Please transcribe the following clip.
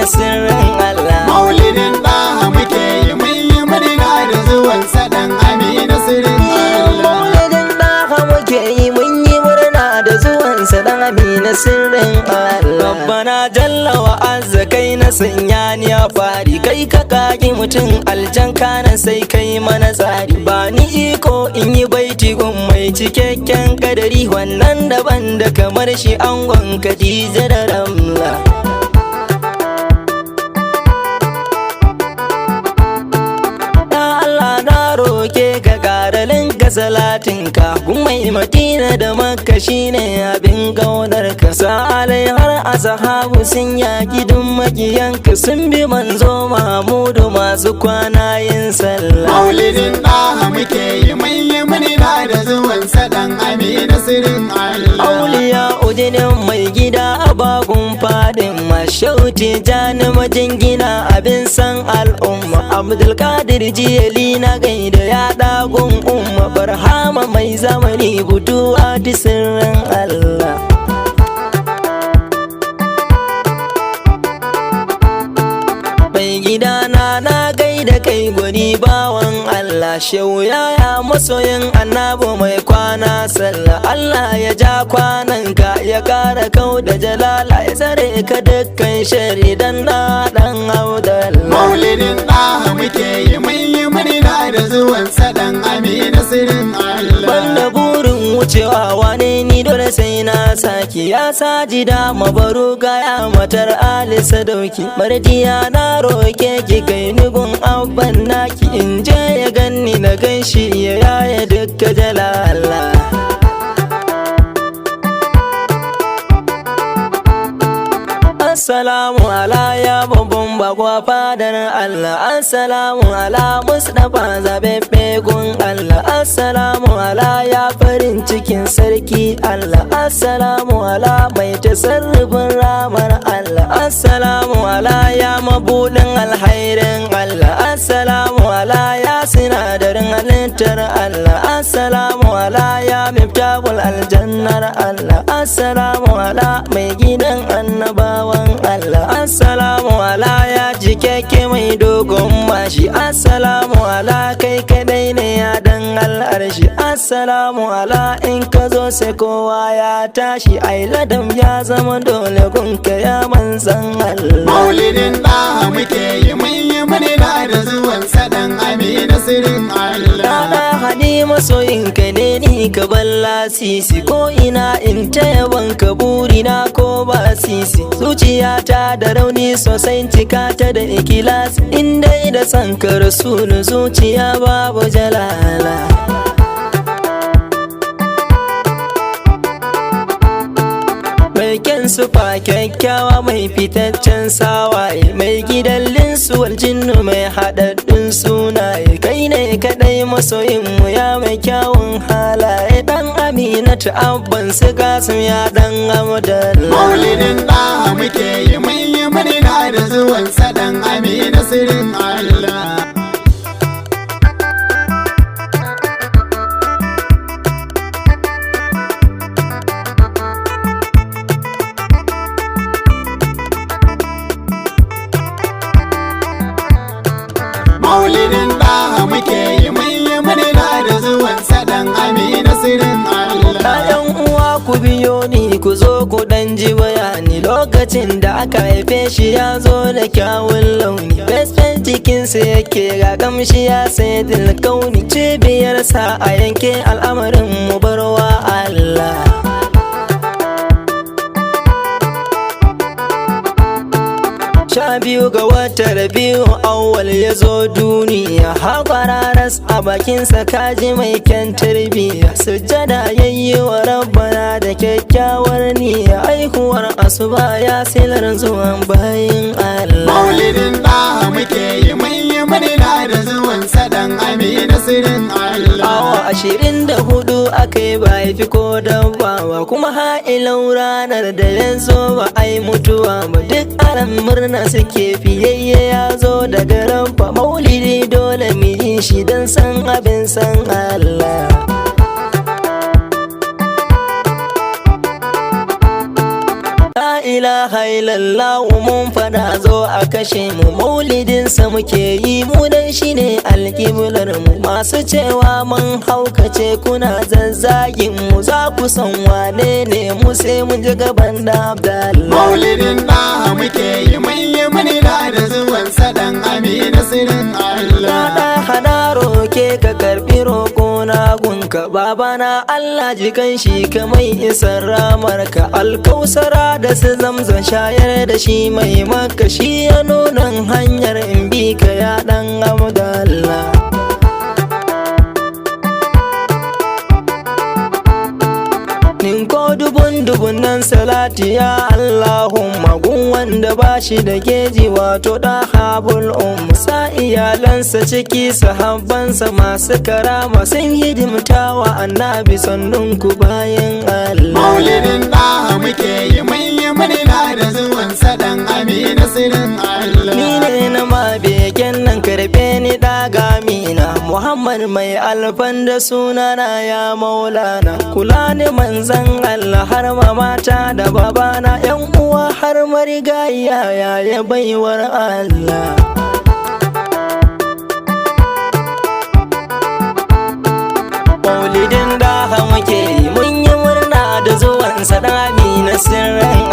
na sirrin Allah. Maulidin ɗaha muke yi mun yi murna da zuwan saɗan Amina sirrin Allah. Maulidin ɗaha muke yi mun yi murna da zuwan saɗan Amina sirrin Allah. Rabbana jalla wa azza kai na sanya ni a fari, kai ka kaki mutum aljan kana sai kai mana tsari. Ba ni iko in yi baiti gun mai cikakken kadari, wannan daban da kamar shi angon Khadija da Ramla. Roke ka ƙaralin ka salatinka gun mai Madina da Makka shine abin ƙaunarka. Sa'alai har ashabu sun yaƙi duk makiyanka, sun bi manzo Mahmudu masu kwana yin sallah. Maulidin ɗaha muke yi mun yi murna da zuwan saɗan Amina sirrin Allah. Auliya udinin mai gida a bagun fadin mashauti jani majingina abin san al'umma. Abdulkadir jiyali na gaida ya ɗagun umma, barhama mai zamani buduwa da sirrin Allah. Mai gidana na gaida kai gwani bawan Allah, shehu yaya masoyin annabi mai kwana sallah. Allah ya ja kwananka ya kara kau da jalala, ya tsare ka dukkan shari dan ɗan Abdallah. Maulidin ɗaha muke yi mun yi murna da zuwan saɗan Amina sirrin Allah. Banda burin wucewa wane ni dole sai na saki, ya sajida mabaru gaya matar Ali Sadauki. Mardiya na roke ki kai nugun abban naki, in je ya ganni na ganshi ya yaya dukka jalala. Assalamu ala ya babban bagwa fadar Allah. Assalamu ala Mustapha zabebbe gun Allah. Assalamu ala ya farin cikin sarki Allah. Assalamu ala mai tasarrufin ramar Allah. Assalamu ala ya mabudin alhairin Allah. Assalamu ala ya sinadarin halittar Allah. Assalamu ala ya miftahul aljannar Allah. Assalamu ala mai gidan annabawan Allah. Assalamu ala ya jikeke mai dogon mashi. Assalamu ala kai kadai ne ya dan al'arshi. Assalamu ala in ka zo sai kowa ya tashi, ai ladam ya zama dole gunka ya manzan Allah. Maulidin ɗaha muke yi mun yi murna da zuwan saɗan Amina sirrin Allah. Rana hadi masoyinka ne ni ka balla sisi, ko ina in ta yaban ka burina ko ba sisi. Zuciyata da rauni sosai cika ta da ikilas, inda da san ka rasulu zuciya babu jalala. Mai kyan sufa kyakkyawa mai fitaccen sawaye, mai gidan linsuwar jinnu mai haɗaɗɗun sunaye. Kai ne kaɗai masoyinmu ya mai kyawun halaye, ɗan Aminatu abban su Kasim ya ɗan Abdallah. Maulidin ɗaha muke yi mun yi murna da zuwan saɗan Amina sirrin Allah. Maulidin ɗaha muke yi mun yi murna da zuwan saɗan Amina sirrin Allah. ‘Yan uwa ku biyo ni ku zo ku ɗan ji bayani, lokacin da aka haife shi ya zo da kyawun launi. Fesfen jikinsa yake ga kamshi ya sai dilkauni, cibiyarsa a yanke al'amarin mu barwa Allah. Sha biyu ga watan Rabiu awwal ya zo duniya, haƙwararas a bakinsa kaji mai kyan tarbiyya. Sujjada yayyi wa rabbana da kyakkyawar niyya, aihuwar asuba ya silar zuwan bayin Allah. Maulidin ɗaha muke yi mun yi murna da zuwan saɗan Amina sirrin Allah. Awa 24 aka yi ba fi ko dabba ba, kuma ha'ilau ranar da ya zo ba ai mutuwa ba. Duk aran murna suke fiyayye ya zo daga rabba. Maulidi dole mu yi shi don san abin san Allah. La ilaha illallah mun fada zo a kashe mu maulidinsa muke yi mu dan shine alƙiblar mu masu cewa mun haukace kuna zazzagin mu za ku san wane ne mu sai mun ji gaban da Abdallah maulidin ɗaha muke yi mun yi murna da zuwan sadan amina sirrin Allah da hana roke ka karbi roko na gunka babana Allah jikan shi ka mai isar ramarka alkausara da su zamzam shayar da shi mai maka shi ya nuna hanyar in bi ka ya dan Abdallah ninko dubun nan salati ya Allahumma gun wanda bashi da geji wato da habul sa iyalansa ciki sahabbansa masu karama sun hidimtawa annabi sannun ku bayan Allah maulidin ɗaha muke yi mun yi murna da zuwan sadan amina sirrin Allah ni ne na ma begen nan karbe ni daga mina Muhammad mai alfan da sunana ya maulana kula ni manzan Allah har mamata da babana yan uwa har marigayya ya baiwar Allah maulidin da muke yi mun yi murna da zuwan sadami na sirrin